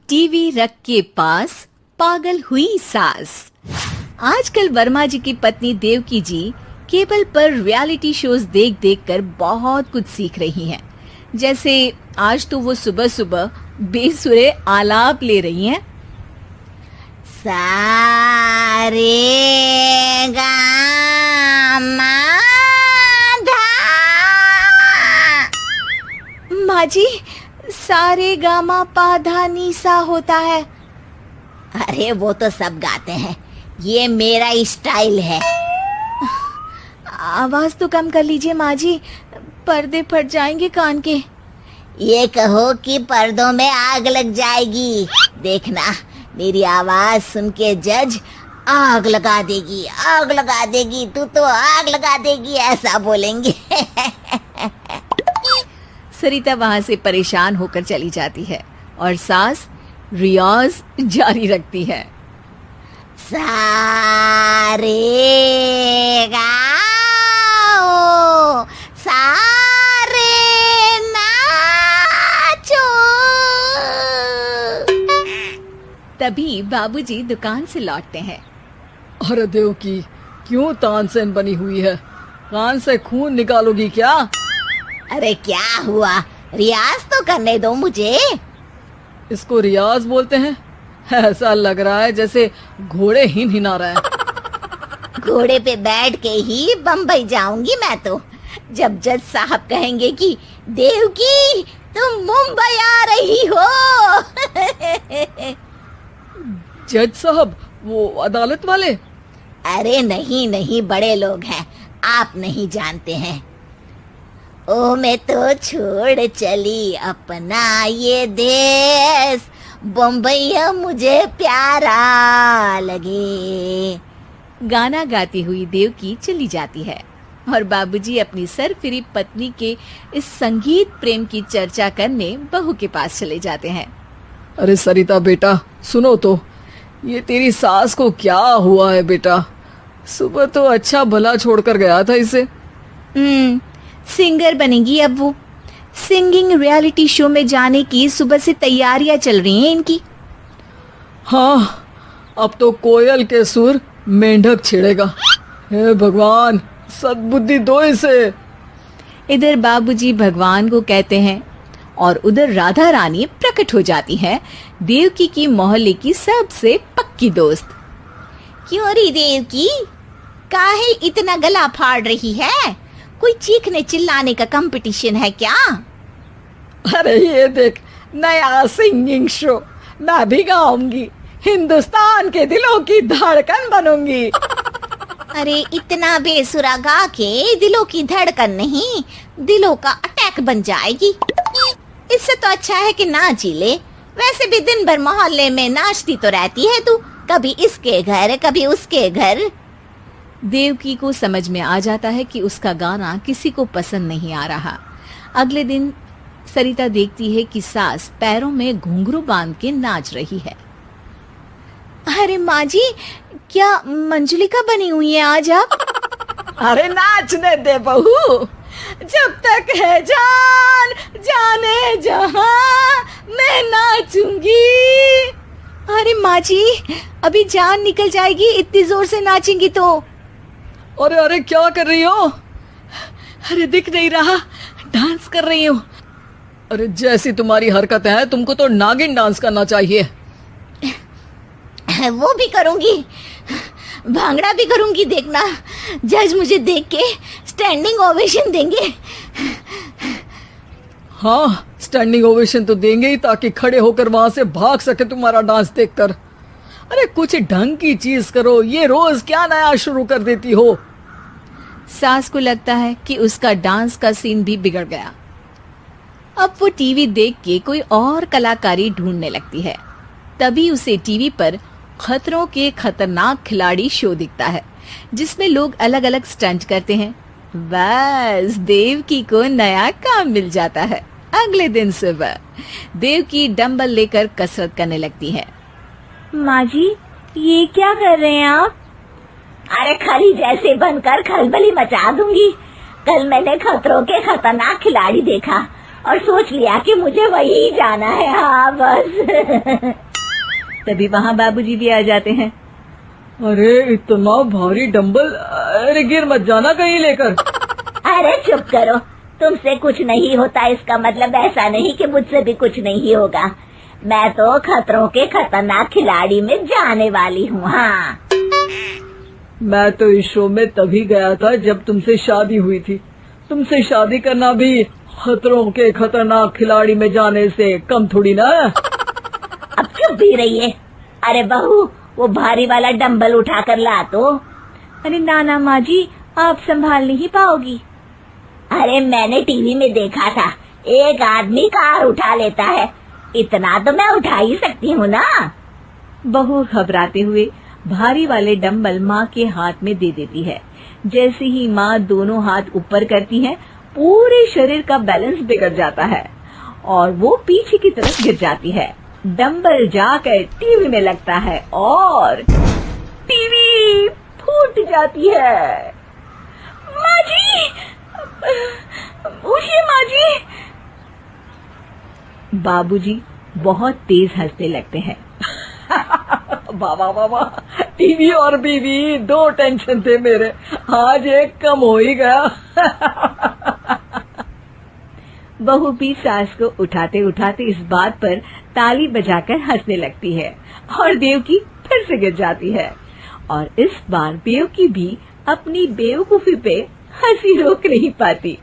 TV रख के पास पागल हुई सास। आजकल वर्मा जी की पत्नी देवकी जी केबल पर रियलिटी शोज देख देख कर बहुत कुछ सीख रही हैं। जैसे आज तो वो सुबह सुबह बेसुरे आलाप ले रही हैं। सारे गामा धा। माँ जी, सारे गामा पाधा नीसा होता है। अरे वो तो सब गाते हैं, ये मेरा स्टाइल है। आवाज तो कम कर लीजिए माँ जी, पर्दे फट जाएंगे कान के। ये कहो कि पर्दों में आग लग जाएगी। देखना, मेरी आवाज सुन के जज आग लगा देगी, आग लगा देगी, तू तो आग लगा देगी, ऐसा बोलेंगे। सरिता वहां से परेशान होकर चली जाती है और सास रियाज जारी रखती है। सारे गाओ, सारे नाचो। तभी बाबूजी दुकान से लौटते हैं। अरे देवकी, क्यों तानसेन बनी हुई है? कान से खून निकालोगी क्या? अरे क्या हुआ, रियाज तो करने दो मुझे। इसको रियाज बोलते हैं? ऐसा लग रहा है जैसे घोड़े हिना रहा है। घोड़े पे बैठ के ही बम्बई जाऊंगी मैं तो, जब जज साहब कहेंगे कि देवकी तुम मुंबई आ रही हो। जज साहब, वो अदालत वाले? अरे नहीं नहीं, बड़े लोग हैं, आप नहीं जानते हैं। ओ मैं तो छोड़ चली अपना ये देश, बम्बई मुझे प्यारा लगे। गाना गाती हुई देवकी चली जाती है और बाबूजी अपनी सरफिरी पत्नी के इस संगीत प्रेम की चर्चा करने बहू के पास चले जाते हैं। अरे सरिता बेटा, सुनो तो, ये तेरी सास को क्या हुआ है बेटा? सुबह तो अच्छा भला छोड़कर गया था इसे। सिंगर बनेगी अब वो। सिंगिंग रियलिटी शो में जाने की सुबह से तैयारियां चल रही हैं इनकी। हाँ, अब तो कोयल के सुर मेंढक छेड़ेगा। हे भगवान, सद्बुद्धि दो इसे। इधर बाबूजी भगवान को कहते हैं और उधर राधा रानी प्रकट हो जाती है, देवकी की मोहल्ले की सबसे पक्की दोस्त। क्यों री देवकी, काहे इतना गला फाड़ रही है? कोई चीखने चिल्लाने का कंपटीशन है क्या? अरे ये देख, नया सिंगिंग शो, मैं भी गाऊंगी, हिंदुस्तान के दिलों की धड़कन बनूंगी। अरे इतना बेसुरा गा के दिलों की धड़कन नहीं, दिलों का अटैक बन जाएगी। इससे तो अच्छा है कि नाच ही ले। वैसे भी दिन भर मोहल्ले में नाचती तो रहती है तू, कभी इसके घर कभी उसके घर। देवकी को समझ में आ जाता है कि उसका गाना किसी को पसंद नहीं आ रहा। अगले दिन सरिता देखती है कि सास पैरों में घुंघरू बांध के नाच रही है। अरे माँ जी, क्या मंजुलिका बनी हुई है आज आप? अरे नाचने दे बहू, जब तक है जान जाने जहां मैं नाचूंगी। अरे माँ जी, अभी जान निकल जाएगी इतनी जोर से नाचेंगी तो। अरे अरे, क्या कर रही हो? अरे दिख नहीं रहा, डांस कर रही हूँ। अरे जैसी तुम्हारी हरकतें हैं, तुमको तो नागिन डांस करना चाहिए। वो भी करूंगी, भांगड़ा भी करूंगी। देखना, जज मुझे देख के स्टैंडिंग ओवेशन देंगे। हाँ, स्टैंडिंग ओवेशन तो देंगे ही, ताकि खड़े होकर वहां से भाग सके तुम्हारा डांस देखकर। अरे कुछ ढंग की चीज करो, ये रोज क्या नया शुरू कर देती हो? सास को लगता है कि उसका डांस का सीन भी बिगड़ गया। अब वो टीवी देख के कोई और कलाकारी ढूंढने लगती है। तभी उसे टीवी पर खतरों के खतरनाक खिलाड़ी शो दिखता है, जिसमें लोग अलग अलग स्टंट करते हैं। बस देवकी को नया काम मिल जाता है। अगले दिन सुबह देवकी डंबल लेकर कसरत करने लगती है। माँ जी, ये क्या कर रहे हैं आप? अरे खली जैसे बनकर खलबली मचा दूंगी। कल मैंने खतरों के खतरनाक खिलाड़ी देखा, और सोच लिया कि मुझे वही जाना है। हाँ बस। तभी वहाँ बाबूजी भी आ जाते हैं। अरे इतना भारी डंबल, अरे गिर मत जाना कहीं लेकर। अरे चुप करो, तुमसे कुछ नहीं होता इसका मतलब ऐसा नहीं कि मुझसे भी कुछ नहीं होगा। मैं तो खतरों के खतरनाक खिलाड़ी में जाने वाली हूँ। हाँ, मैं तो इस शो में तभी गया था जब तुमसे शादी हुई थी। तुमसे शादी करना भी खतरों के खतरनाक खिलाड़ी में जाने से कम थोड़ी ना। अब चुप भी रहिए। अरे बहू, वो भारी वाला डंबल उठा कर ला तो। अरे नाना माँ जी, आप संभाल नहीं पाओगी। अरे मैंने टीवी में देखा था, एक आदमी कार उठा लेता है, इतना तो मैं उठा ही सकती हूँ ना। बहू घबराते हुए भारी वाले डंबल माँ के हाथ में दे देती है। जैसे ही माँ दोनों हाथ ऊपर करती है, पूरे शरीर का बैलेंस बिगड़ जाता है और वो पीछे की तरफ गिर जाती है। डंबल जाकर टीवी में लगता है और टीवी फूट जाती है। माँ जी, उठिए माँ जी। बाबूजी बहुत तेज हंसने लगते हैं। बाबा बाबा, टीवी और बीवी दो टेंशन थे मेरे, आज एक कम हो ही गया। बहू भी सास को उठाते उठाते इस बात पर ताली बजाकर हंसने लगती है और देवकी फिर से गिर जाती है। और इस बार देवकी भी अपनी बेवकूफी पे हंसी रोक नहीं पाती।